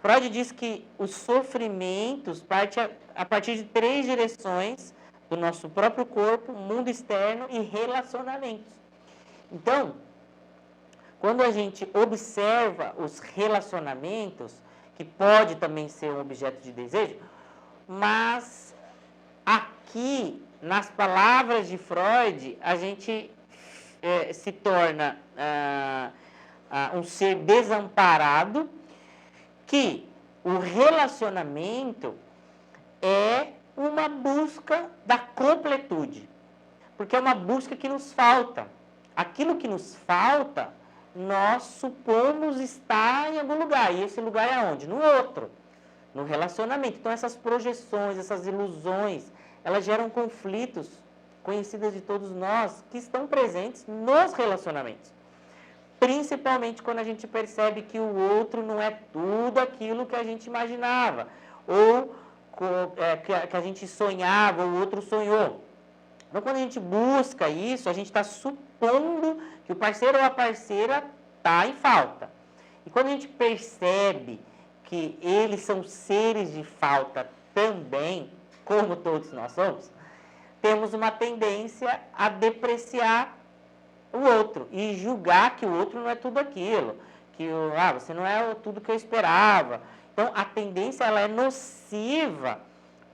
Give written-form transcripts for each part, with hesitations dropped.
Freud diz que os sofrimentos partem a partir de 3 direções do nosso próprio corpo, mundo externo e relacionamentos. Então, quando a gente observa os relacionamentos, que pode também ser um objeto de desejo, mas aqui, nas palavras de Freud, a gente se torna um ser desamparado, que o relacionamento é uma busca da completude, porque é uma busca que nos falta. Aquilo que nos falta, nós supomos estar em algum lugar, e esse lugar é onde? No outro, no relacionamento. Então, essas projeções, essas ilusões, elas geram conflitos conhecidos de todos nós, que estão presentes nos relacionamentos. Principalmente quando a gente percebe que o outro não é tudo aquilo que a gente imaginava, ou que a gente sonhava, o outro sonhou. Então, quando a gente busca isso, a gente está supondo que o parceiro ou a parceira está em falta. E quando a gente percebe que eles são seres de falta também, como todos nós somos, temos uma tendência a depreciar o outro e julgar que o outro não é tudo aquilo, que você não é tudo que eu esperava. Então, a tendência ela é nociva,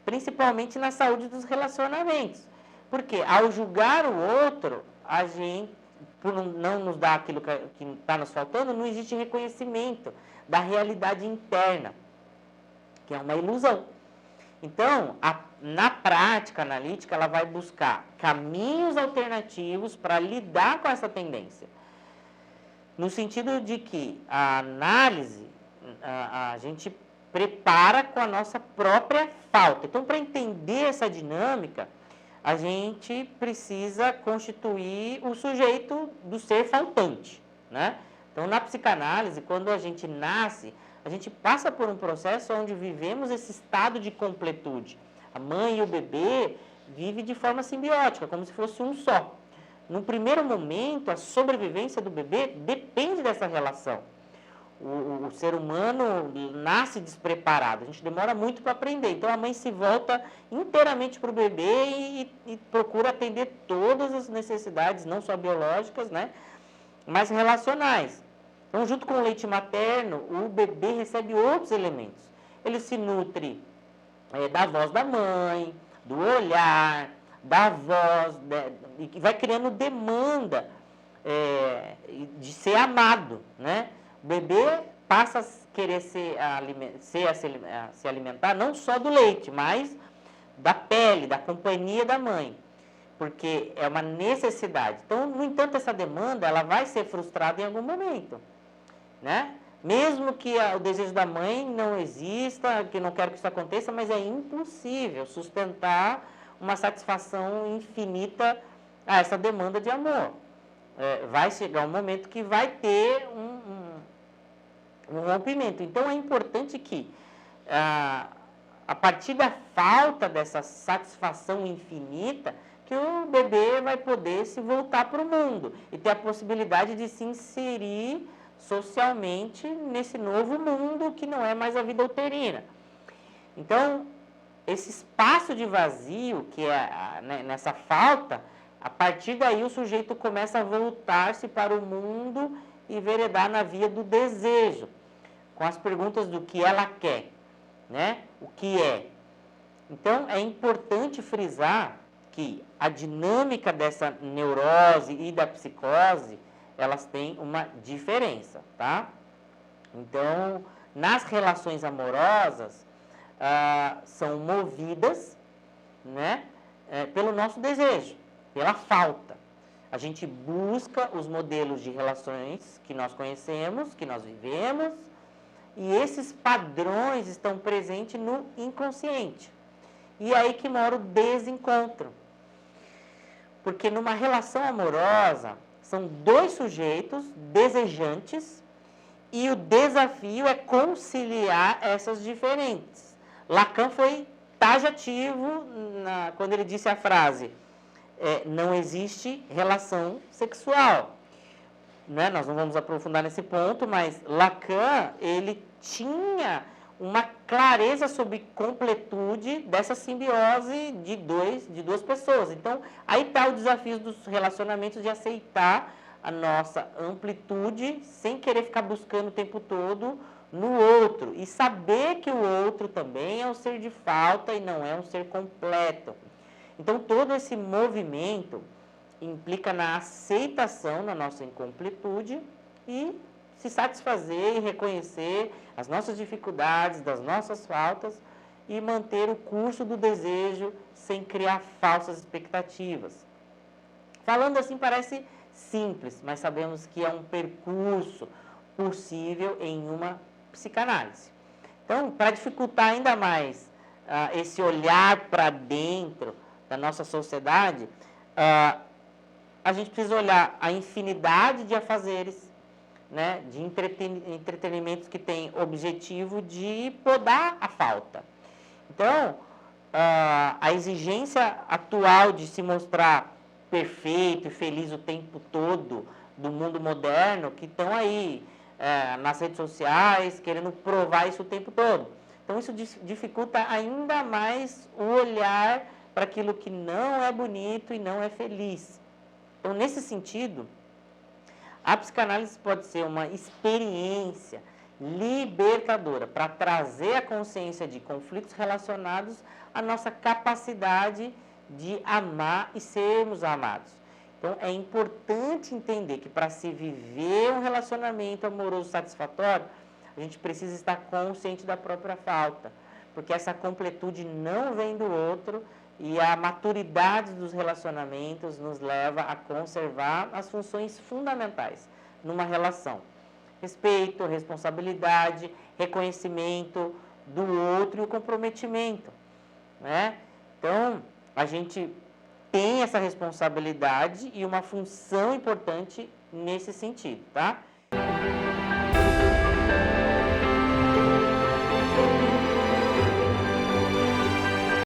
principalmente na saúde dos relacionamentos. Porque ao julgar o outro, a gente, por não nos dar aquilo que está nos faltando, não existe reconhecimento da realidade interna, que é uma ilusão. Então, na prática analítica, ela vai buscar caminhos alternativos para lidar com essa tendência. No sentido de que a análise, a gente prepara com a nossa própria falta. Então, para entender essa dinâmica, a gente precisa constituir o sujeito do ser faltante, né? Então, na psicanálise, quando a gente nasce, a gente passa por um processo onde vivemos esse estado de completude. A mãe e o bebê vivem de forma simbiótica, como se fosse um só. No primeiro momento, a sobrevivência do bebê depende dessa relação. O ser humano nasce despreparado, a gente demora muito para aprender. Então, a mãe se volta inteiramente para o bebê e procura atender todas as necessidades, não só biológicas, né, mas relacionais. Então, junto com o leite materno, o bebê recebe outros elementos. Ele se nutre da voz da mãe, do olhar, da voz, e vai criando demanda de ser amado, né? O bebê passa a querer se alimentar não só do leite, mas da pele, da companhia da mãe, porque é uma necessidade. Então, no entanto, essa demanda ela vai ser frustrada em algum momento, né? Mesmo que o desejo da mãe não exista, que não quero que isso aconteça, mas é impossível sustentar uma satisfação infinita a essa demanda de amor. Vai chegar um momento que vai ter um rompimento. Então, é importante que, a partir da falta dessa satisfação infinita, que o bebê vai poder se voltar para o mundo e ter a possibilidade de se inserir socialmente nesse novo mundo que não é mais a vida uterina. Então, esse espaço de vazio, que é nessa falta, a partir daí o sujeito começa a voltar-se para o mundo e enveredar na via do desejo, com as perguntas do que ela quer, né? O que é. Então, é importante frisar que a dinâmica dessa neurose e da psicose, elas têm uma diferença, tá? Então, nas relações amorosas, são movidas, né, pelo nosso desejo, pela falta. A gente busca os modelos de relações que nós conhecemos, que nós vivemos, e esses padrões estão presentes no inconsciente. E é aí que mora o desencontro. Porque numa relação amorosa, são dois sujeitos desejantes e o desafio é conciliar essas diferentes. Lacan foi taxativo quando ele disse a frase: não existe relação sexual. né, nós não vamos aprofundar nesse ponto, mas Lacan, ele tinha uma clareza sobre completude dessa simbiose de duas pessoas. Então, aí está o desafio dos relacionamentos de aceitar a nossa amplitude sem querer ficar buscando o tempo todo no outro e saber que o outro também é um ser de falta e não é um ser completo. Então, todo esse movimento implica na aceitação da nossa incompletude e se satisfazer e reconhecer as nossas dificuldades, das nossas faltas e manter o curso do desejo sem criar falsas expectativas. Falando assim parece simples, mas sabemos que é um percurso possível em uma psicanálise. Então, para dificultar ainda mais esse olhar para dentro da nossa sociedade, a gente precisa olhar a infinidade de afazeres, né, de entretenimentos que têm objetivo de podar a falta. Então, a exigência atual de se mostrar perfeito e feliz o tempo todo do mundo moderno, que estão aí nas redes sociais, querendo provar isso o tempo todo. Então, isso dificulta ainda mais o olhar para aquilo que não é bonito e não é feliz. Então, nesse sentido, a psicanálise pode ser uma experiência libertadora para trazer a consciência de conflitos relacionados à nossa capacidade de amar e sermos amados. Então, é importante entender que para se viver um relacionamento amoroso satisfatório, a gente precisa estar consciente da própria falta, porque essa completude não vem do outro e a maturidade dos relacionamentos nos leva a conservar as funções fundamentais numa relação. Respeito, responsabilidade, reconhecimento do outro e o comprometimento, né? Então, a gente tem essa responsabilidade e uma função importante nesse sentido, tá?